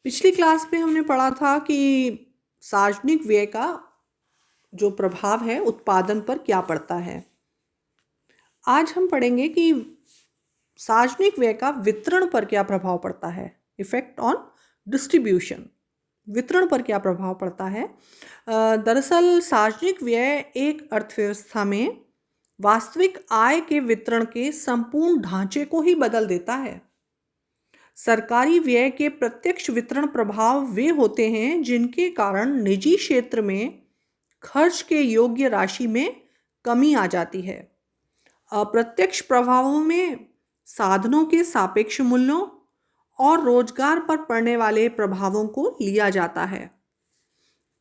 पिछली क्लास में हमने पढ़ा था कि सार्वजनिक व्यय का जो प्रभाव है उत्पादन पर क्या पड़ता है। आज हम पढ़ेंगे कि सार्वजनिक व्यय का वितरण पर क्या प्रभाव पड़ता है। इफेक्ट ऑन डिस्ट्रीब्यूशन, वितरण पर क्या प्रभाव पड़ता है। दरअसल सार्वजनिक व्यय एक अर्थव्यवस्था में वास्तविक आय के वितरण के संपूर्ण ढांचे को ही बदल देता है। सरकारी व्यय के प्रत्यक्ष वितरण प्रभाव वे होते हैं जिनके कारण निजी क्षेत्र में खर्च के योग्य राशि में कमी आ जाती है। अप्रत्यक्ष प्रभावों में साधनों के सापेक्ष मूल्यों और रोजगार पर पड़ने वाले प्रभावों को लिया जाता है।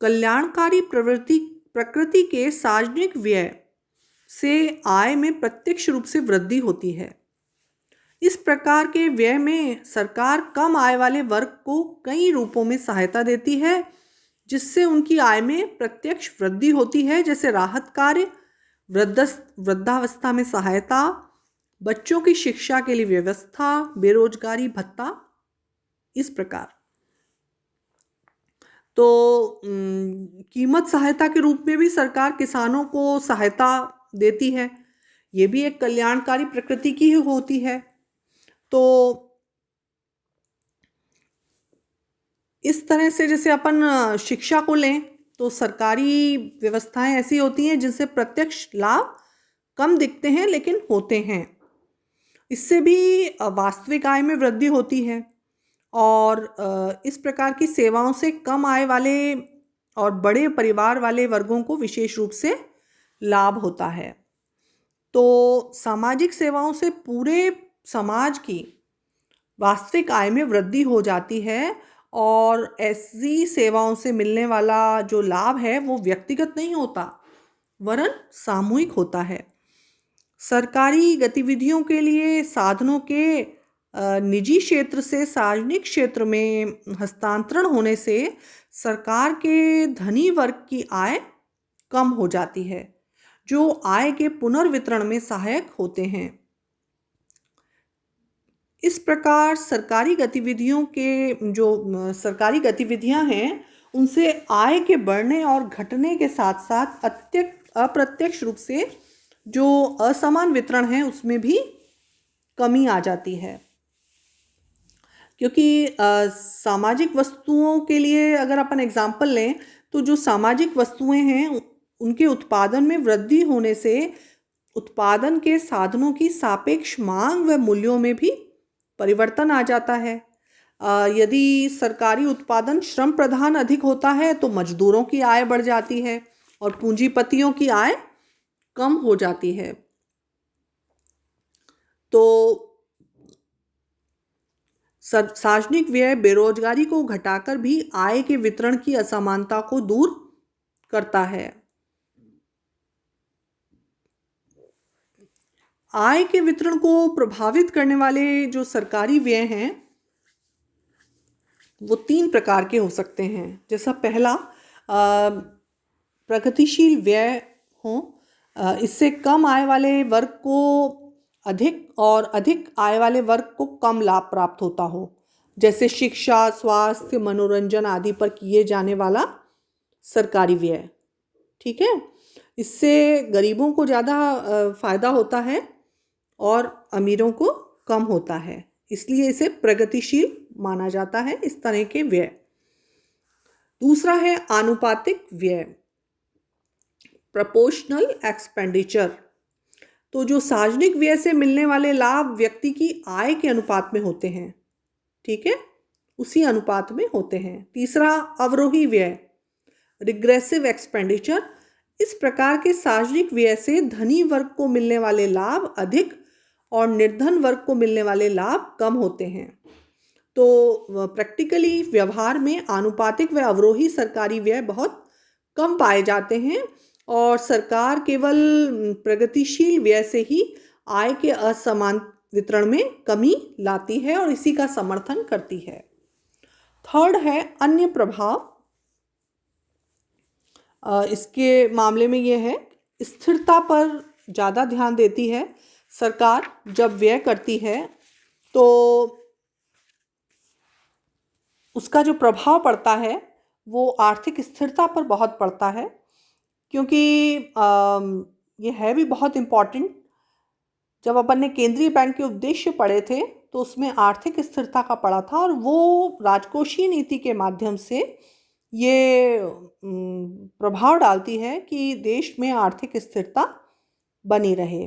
कल्याणकारी प्रकृति के सार्वजनिक व्यय से आय में प्रत्यक्ष रूप से वृद्धि होती है। इस प्रकार के व्यय में सरकार कम आय वाले वर्ग को कई रूपों में सहायता देती है जिससे उनकी आय में प्रत्यक्ष वृद्धि होती है, जैसे राहत कार्य, वृद्धावस्था में सहायता, बच्चों की शिक्षा के लिए व्यवस्था, बेरोजगारी भत्ता। इस प्रकार तो कीमत सहायता के रूप में भी सरकार किसानों को सहायता देती है। ये भी एक कल्याणकारी प्रकृति की ही होती है। तो इस तरह से जैसे अपन शिक्षा को लें तो सरकारी व्यवस्थाएं ऐसी होती हैं जिनसे प्रत्यक्ष लाभ कम दिखते हैं लेकिन होते हैं। इससे भी वास्तविक आय में वृद्धि होती है और इस प्रकार की सेवाओं से कम आय वाले और बड़े परिवार वाले वर्गों को विशेष रूप से लाभ होता है। तो सामाजिक सेवाओं से पूरे समाज की वास्तविक आय में वृद्धि हो जाती है और ऐसी सेवाओं से मिलने वाला जो लाभ है वो व्यक्तिगत नहीं होता वरन सामूहिक होता है। सरकारी गतिविधियों के लिए साधनों के निजी क्षेत्र से सार्वजनिक क्षेत्र में हस्तांतरण होने से सरकार के धनी वर्ग की आय कम हो जाती है जो आय के पुनर्वितरण में सहायक होते हैं। इस प्रकार सरकारी गतिविधियां हैं उनसे आय के बढ़ने और घटने के साथ साथ अप्रत्यक्ष रूप से जो असमान वितरण है उसमें भी कमी आ जाती है। क्योंकि सामाजिक वस्तुओं के लिए अगर अपन एग्जाम्पल लें तो जो सामाजिक वस्तुएं हैं उनके उत्पादन में वृद्धि होने से उत्पादन के साधनों की सापेक्ष मांग व मूल्यों में भी परिवर्तन आ जाता है। यदि सरकारी उत्पादन श्रम प्रधान अधिक होता है तो मजदूरों की आय बढ़ जाती है और पूंजीपतियों की आय कम हो जाती है। तो सार्वजनिक व्यय बेरोजगारी को घटाकर भी आय के वितरण की असमानता को दूर करता है। आय के वितरण को प्रभावित करने वाले जो सरकारी व्यय हैं वो 3 प्रकार के हो सकते हैं। जैसा पहला प्रगतिशील व्यय हो, इससे कम आय वाले वर्ग को अधिक और अधिक आय वाले वर्ग को कम लाभ प्राप्त होता हो, जैसे शिक्षा, स्वास्थ्य, मनोरंजन आदि पर किए जाने वाला सरकारी व्यय। ठीक है, इससे गरीबों को ज़्यादा फायदा होता है और अमीरों को कम होता है, इसलिए इसे प्रगतिशील माना जाता है इस तरह के व्यय। दूसरा है आनुपातिक व्यय, प्रोपोर्शनल एक्सपेंडिचर। तो जो सार्वजनिक व्यय से मिलने वाले लाभ व्यक्ति की आय के अनुपात में होते हैं, ठीक है, उसी अनुपात में होते हैं। तीसरा अवरोही व्यय, रिग्रेसिव एक्सपेंडिचर। इस प्रकार के सार्वजनिक व्यय से धनी वर्ग को मिलने वाले लाभ अधिक और निर्धन वर्ग को मिलने वाले लाभ कम होते हैं। तो प्रैक्टिकली व्यवहार में आनुपातिक व अवरोही सरकारी व्यय बहुत कम पाए जाते हैं और सरकार केवल प्रगतिशील व्यय से ही आय के असमान वितरण में कमी लाती है और इसी का समर्थन करती है। थर्ड है अन्य प्रभाव। इसके मामले में यह है स्थिरता पर ज़्यादा ध्यान देती है सरकार। जब व्यय करती है तो उसका जो प्रभाव पड़ता है वो आर्थिक स्थिरता पर बहुत पड़ता है, क्योंकि ये है भी बहुत इम्पॉर्टेंट। जब अपन ने केंद्रीय बैंक के उद्देश्य पढ़े थे तो उसमें आर्थिक स्थिरता का पढ़ा था, और वो राजकोषीय नीति के माध्यम से ये प्रभाव डालती है कि देश में आर्थिक स्थिरता बनी रहे।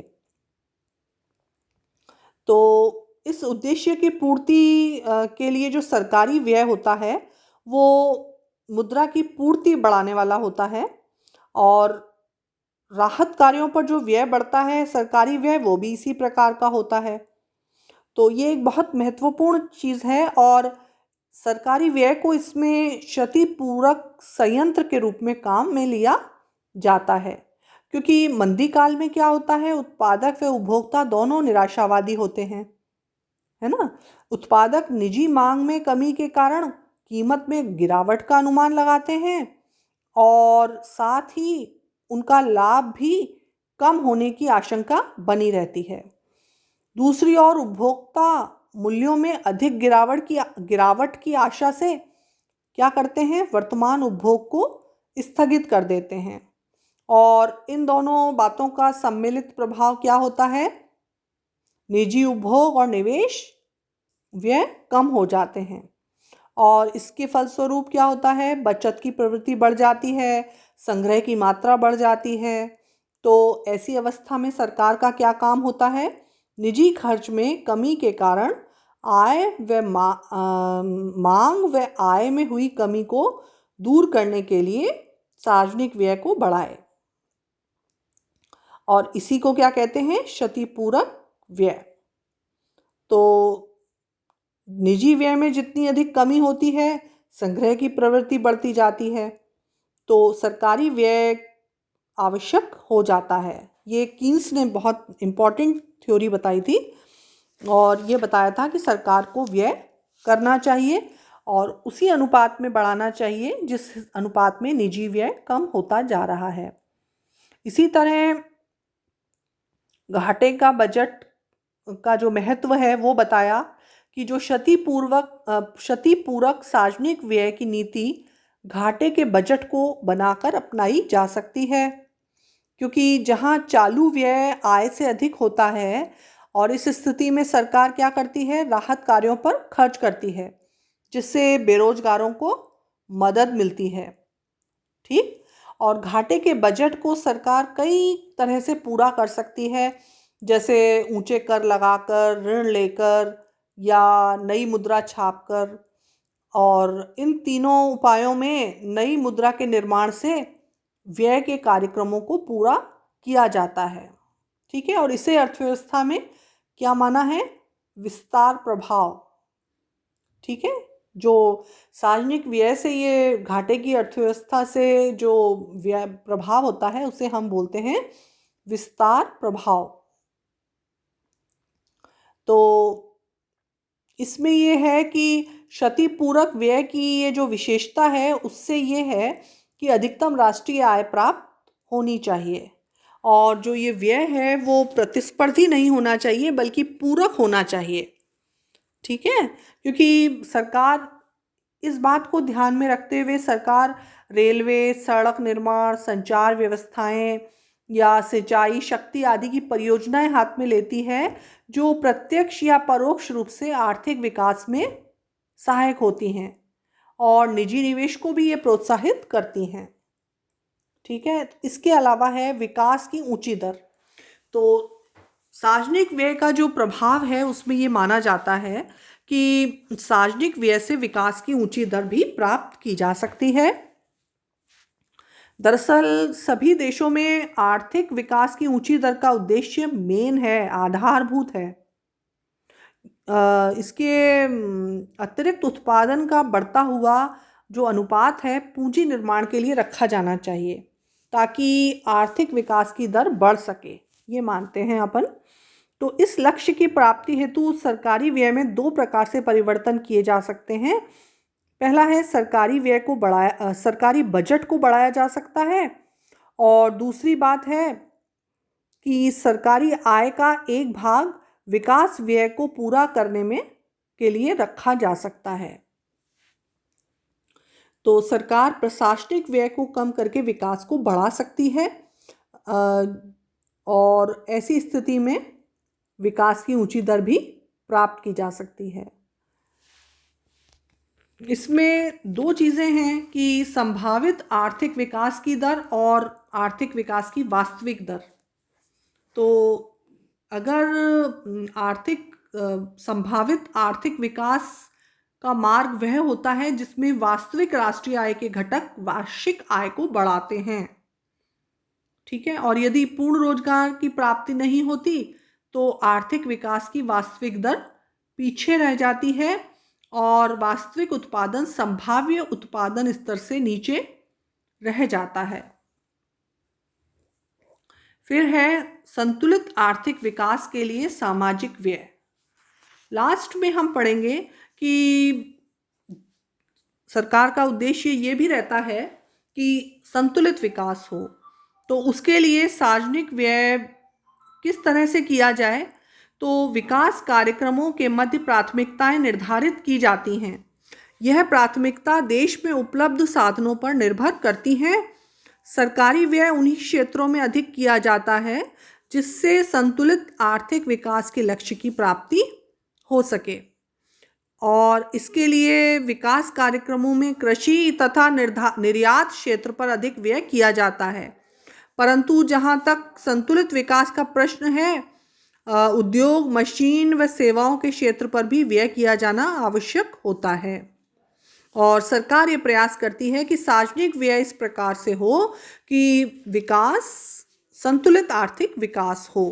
तो इस उद्देश्य की पूर्ति के लिए जो सरकारी व्यय होता है वो मुद्रा की पूर्ति बढ़ाने वाला होता है, और राहत कार्यों पर जो व्यय बढ़ता है सरकारी व्यय, वो भी इसी प्रकार का होता है। तो ये एक बहुत महत्वपूर्ण चीज़ है, और सरकारी व्यय को इसमें क्षतिपूरक संयंत्र के रूप में काम में लिया जाता है, क्योंकि मंदी काल में क्या होता है, उत्पादक व उपभोक्ता दोनों निराशावादी होते हैं, है ना। उत्पादक निजी मांग में कमी के कारण कीमत में गिरावट का अनुमान लगाते हैं, और साथ ही उनका लाभ भी कम होने की आशंका बनी रहती है। दूसरी ओर उपभोक्ता मूल्यों में अधिक गिरावट की आशा से क्या करते हैं, वर्तमान उपभोग को स्थगित कर देते हैं, और इन दोनों बातों का सम्मिलित प्रभाव क्या होता है, निजी उपभोग और निवेश व्यय कम हो जाते हैं, और इसके फलस्वरूप क्या होता है, बचत की प्रवृत्ति बढ़ जाती है, संग्रह की मात्रा बढ़ जाती है। तो ऐसी अवस्था में सरकार का क्या काम होता है, निजी खर्च में कमी के कारण आय व मांग व आय में हुई कमी को दूर करने के लिए सार्वजनिक व्यय को बढ़ाए, और इसी को क्या कहते हैं, क्षतिपूरक व्यय। तो निजी व्यय में जितनी अधिक कमी होती है संग्रह की प्रवृत्ति बढ़ती जाती है, तो सरकारी व्यय आवश्यक हो जाता है। ये कीन्स ने बहुत इम्पॉर्टेंट थ्योरी बताई थी, और ये बताया था कि सरकार को व्यय करना चाहिए और उसी अनुपात में बढ़ाना चाहिए जिस अनुपात में निजी व्यय कम होता जा रहा है। इसी तरह घाटे का बजट का जो महत्व है वो बताया कि जो क्षतिपूरक सार्वजनिक व्यय की नीति घाटे के बजट को बनाकर अपनाई जा सकती है, क्योंकि जहां चालू व्यय आय से अधिक होता है, और इस स्थिति में सरकार क्या करती है, राहत कार्यों पर खर्च करती है, जिससे बेरोजगारों को मदद मिलती है। ठीक। और घाटे के बजट को सरकार कई तरह से पूरा कर सकती है, जैसे ऊंचे कर लगाकर, ऋण लेकर, या नई मुद्रा छापकर, और इन तीनों उपायों में नई मुद्रा के निर्माण से व्यय के कार्यक्रमों को पूरा किया जाता है। ठीक है, और इसे अर्थव्यवस्था में क्या माना है, विस्तार प्रभाव। ठीक है, जो सार्वजनिक व्यय से ये घाटे की अर्थव्यवस्था से जो व्यय प्रभाव होता है उसे हम बोलते हैं विस्तार प्रभाव। तो इसमें ये है कि क्षतिपूरक व्यय की ये जो विशेषता है उससे ये है कि अधिकतम राष्ट्रीय आय प्राप्त होनी चाहिए, और जो ये व्यय है वो प्रतिस्पर्धी नहीं होना चाहिए बल्कि पूरक होना चाहिए। ठीक है, क्योंकि सरकार इस बात को ध्यान में रखते हुए सरकार रेलवे, सड़क निर्माण, संचार व्यवस्थाएं या सिंचाई शक्ति आदि की परियोजनाएं हाथ में लेती है, जो प्रत्यक्ष या परोक्ष रूप से आर्थिक विकास में सहायक होती हैं, और निजी निवेश को भी ये प्रोत्साहित करती हैं। ठीक है, इसके अलावा है विकास की ऊंची दर। तो सार्वजनिक व्यय का जो प्रभाव है उसमें ये माना जाता है कि सार्वजनिक व्यय से विकास की ऊंची दर भी प्राप्त की जा सकती है। दरअसल सभी देशों में आर्थिक विकास की ऊंची दर का उद्देश्य मेन है, आधारभूत है। इसके अतिरिक्त उत्पादन का बढ़ता हुआ जो अनुपात है पूंजी निर्माण के लिए रखा जाना चाहिए, ताकि आर्थिक विकास की दर बढ़ सके, ये मानते हैं अपन। तो इस लक्ष्य की प्राप्ति हेतु सरकारी व्यय में दो प्रकार से परिवर्तन किए जा सकते हैं। पहला है सरकारी बजट को बढ़ाया जा सकता है, और दूसरी बात है कि सरकारी आय का एक भाग विकास व्यय को पूरा करने में के लिए रखा जा सकता है। तो सरकार प्रशासनिक व्यय को कम करके विकास को बढ़ा सकती है और ऐसी स्थिति में विकास की ऊंची दर भी प्राप्त की जा सकती है। इसमें दो चीज़ें हैं कि संभावित आर्थिक विकास की दर और आर्थिक विकास की वास्तविक दर। तो अगर संभावित आर्थिक विकास का मार्ग वह होता है जिसमें वास्तविक राष्ट्रीय आय के घटक वार्षिक आय को बढ़ाते हैं, ठीक है। और यदि पूर्ण रोजगार की प्राप्ति नहीं होती तो आर्थिक विकास की वास्तविक दर पीछे रह जाती है और वास्तविक उत्पादन संभाव्य उत्पादन स्तर से नीचे रह जाता है। फिर है संतुलित आर्थिक विकास के लिए सामाजिक व्यय। लास्ट में हम पढ़ेंगे कि सरकार का उद्देश्य ये भी रहता है कि संतुलित विकास हो, तो उसके लिए सार्वजनिक व्यय किस तरह से किया जाए। तो विकास कार्यक्रमों के मध्य प्राथमिकताएं निर्धारित की जाती हैं। यह प्राथमिकता देश में उपलब्ध साधनों पर निर्भर करती हैं। सरकारी व्यय उन्हीं क्षेत्रों में अधिक किया जाता है जिससे संतुलित आर्थिक विकास के लक्ष्य की प्राप्ति हो सके, और इसके लिए विकास कार्यक्रमों में कृषि तथा निर्यात क्षेत्र पर अधिक व्यय किया जाता है। परंतु जहां तक संतुलित विकास का प्रश्न है, उद्योग, मशीन व सेवाओं के क्षेत्र पर भी व्यय किया जाना आवश्यक होता है। और सरकार ये प्रयास करती है कि सार्वजनिक व्यय इस प्रकार से हो कि विकास संतुलित आर्थिक विकास हो।